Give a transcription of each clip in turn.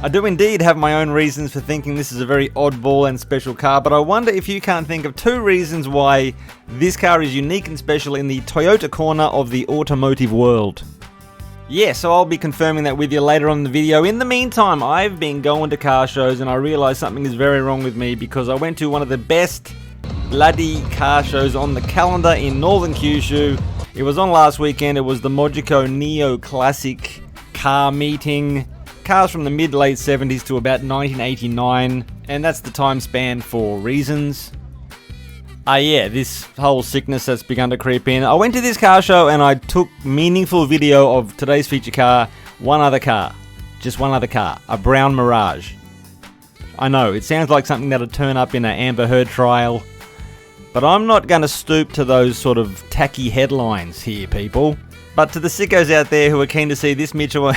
I do indeed have my own reasons for thinking this is a very oddball and special car, but I wonder if you can't think of 2 reasons why this car is unique and special in the Toyota corner of the automotive world. Yeah, so I'll be confirming that with you later on in the video. In the meantime, I've been going to car shows and I realised something is very wrong with me because I went to one of the best bloody car shows on the calendar in Northern Kyushu. It was on last weekend. It was the Mojiko Neo Classic car meeting. Cars from the mid-late 70s to about 1989, and that's the time span for reasons. Yeah, this whole sickness that's begun to creep in. I went to this car show and I took meaningful video of today's feature car, one other car, a brown Mirage. I know, it sounds like something that'll turn up in an Amber Heard trial, but I'm not going to stoop to those sort of tacky headlines here, people. But to the sickos out there who are keen to see this Mitchell...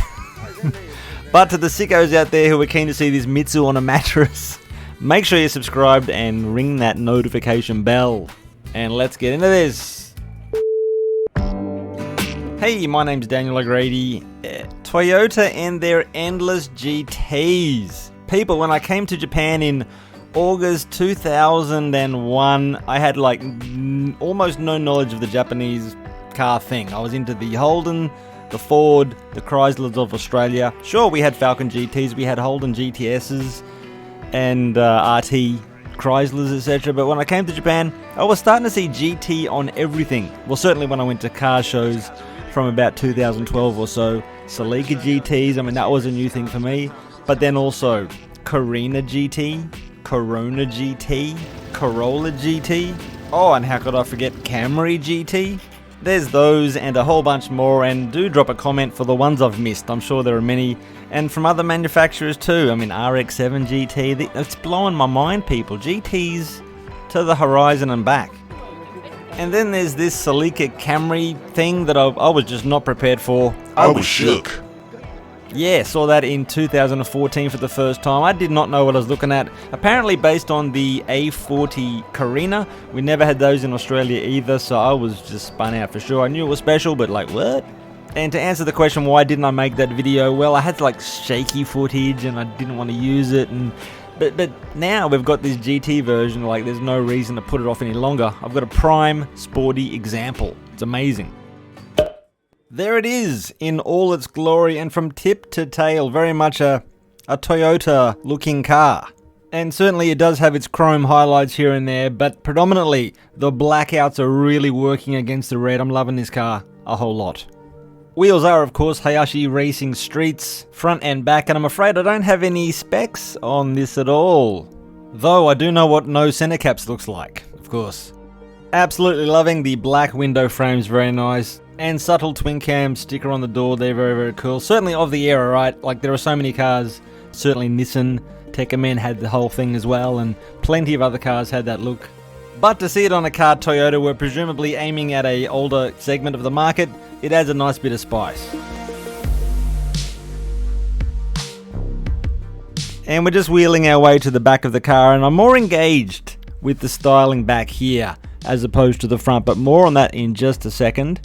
But to the sickos out there who are keen to see this Mitsu on a mattress, make sure you're subscribed and ring that notification bell. And let's get into this. Hey, my name's Daniel O'Grady. Toyota and their endless GTs. People, when I came to Japan in August 2001, I had like almost no knowledge of the Japanese car thing. I was into the Holden, the Ford, the Chryslers of Australia. Sure, we had Falcon GTs, we had Holden GTSs, and RT Chryslers, etc. But when I came to Japan, I was starting to see GT on everything. Well, certainly when I went to car shows from about 2012 or so. Celica GTs, I mean, that was a new thing for me. But then also Carina GT, Corona GT, Corolla GT. Oh, and how could I forget Camry GT? There's those and a whole bunch more, and do drop a comment for the ones I've missed. I'm sure there are many, and from other manufacturers too. I mean, RX-7 GT, it's blowing my mind, people. GTs to the horizon and back. And then there's this Celica Camry thing that I was just not prepared for. I was shook. Yeah, saw that in 2014 for the first time. I did not know what I was looking at. Apparently based on the A40 Carina. We never had those in Australia either, so I was just spun out for sure. I knew it was special, but like, what? And to answer the question, why didn't I make that video? Well, I had like shaky footage and I didn't want to use it. But now we've got this GT version, like there's no reason to put it off any longer. I've got a prime, sporty example. It's amazing. There it is, in all its glory and from tip to tail, very much a Toyota looking car. And certainly it does have its chrome highlights here and there, but predominantly the blackouts are really working against the red. I'm loving this car a whole lot. Wheels are, of course, Hayashi Racing Streets, front and back, and I'm afraid I don't have any specs on this at all. Though I do know what no center caps looks like, of course. Absolutely loving the black window frames, very nice. And subtle twin cam sticker on the door, they're very, very cool. Certainly of the era, right? Like there are so many cars, certainly Nissan, Telecasted had the whole thing as well, and plenty of other cars had that look. But to see it on a car Toyota, we're presumably aiming at an older segment of the market, it adds a nice bit of spice. And we're just wheeling our way to the back of the car, and I'm more engaged with the styling back here as opposed to the front, but more on that in just a second.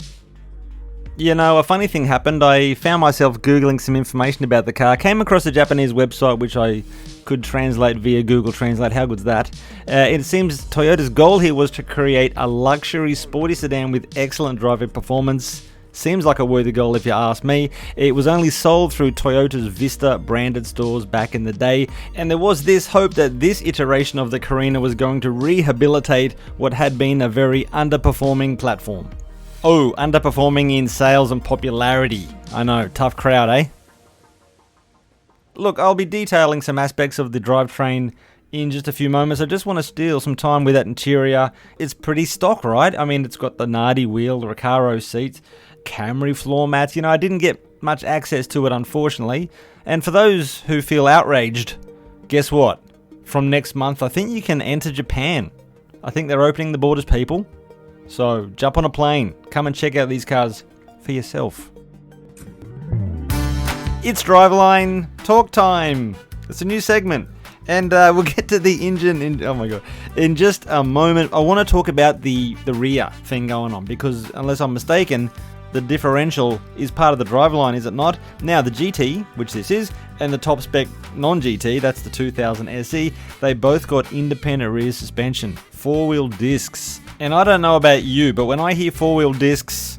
You know, a funny thing happened. I found myself Googling some information about the car, came across a Japanese website which I could translate via Google Translate. How good's that? It seems Toyota's goal here was to create a luxury sporty sedan with excellent driving performance. Seems like a worthy goal if you ask me. It was only sold through Toyota's Vista branded stores back in the day, and there was this hope that this iteration of the Carina was going to rehabilitate what had been a very underperforming platform. Oh, underperforming in sales and popularity. I know, tough crowd, eh? Look, I'll be detailing some aspects of the drivetrain in just a few moments. I just want to steal some time with that interior. It's pretty stock, right? I mean, it's got the Nardi wheel, the Recaro seats, Camry floor mats. You know, I didn't get much access to it, unfortunately. And for those who feel outraged, guess what? From next month, I think you can enter Japan. I think they're opening the borders, people. So jump on a plane, come and check out these cars for yourself. It's Driveline Talk Time. It's a new segment, and we'll get to the engine in just a moment. I want to talk about the rear thing going on, because unless I'm mistaken, the differential is part of the driveline, is it not? Now the GT, which this is, and the top spec non-GT, that's the 2000 SE, they both got independent rear suspension, 4-wheel discs. And I don't know about you, but when I hear 4-wheel discs,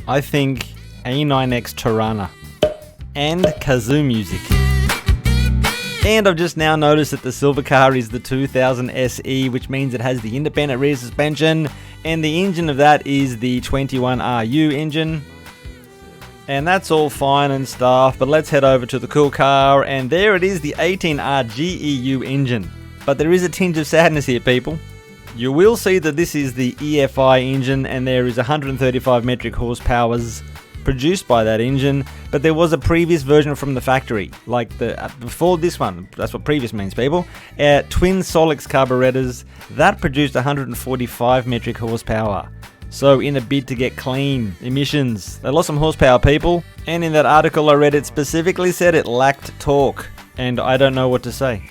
I think A9X Tirana and Kazoom music. And I've just now noticed that the silver car is the 2000 SE, which means it has the independent rear suspension, and the engine of that is the 18R-GEU engine. And that's all fine and stuff, but let's head over to the cool car, and there it is, the 18R-GEU engine. But there is a tinge of sadness here, people. You will see that this is the EFI engine, and there is 135 metric horsepowers produced by that engine, but there was a previous version from the factory, like before this one. That's what previous means, people. Twin Solix carburetors that produced 145 metric horsepower. So in a bid to get clean emissions, they lost some horsepower, people. And in that article I read, it specifically said it lacked torque, and I don't know what to say.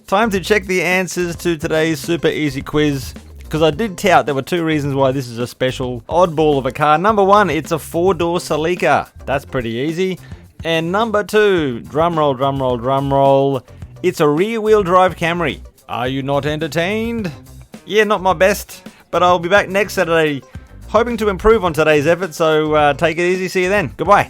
Time to check the answers to today's super easy quiz. Because I did tout there were 2 reasons why this is a special oddball of a car. Number 1, it's a 4-door Celica. That's pretty easy. And number 2, drumroll, drumroll, drumroll, it's a rear-wheel drive Camry. Are you not entertained? Yeah, not my best, but I'll be back next Saturday hoping to improve on today's effort, so take it easy. See you then. Goodbye.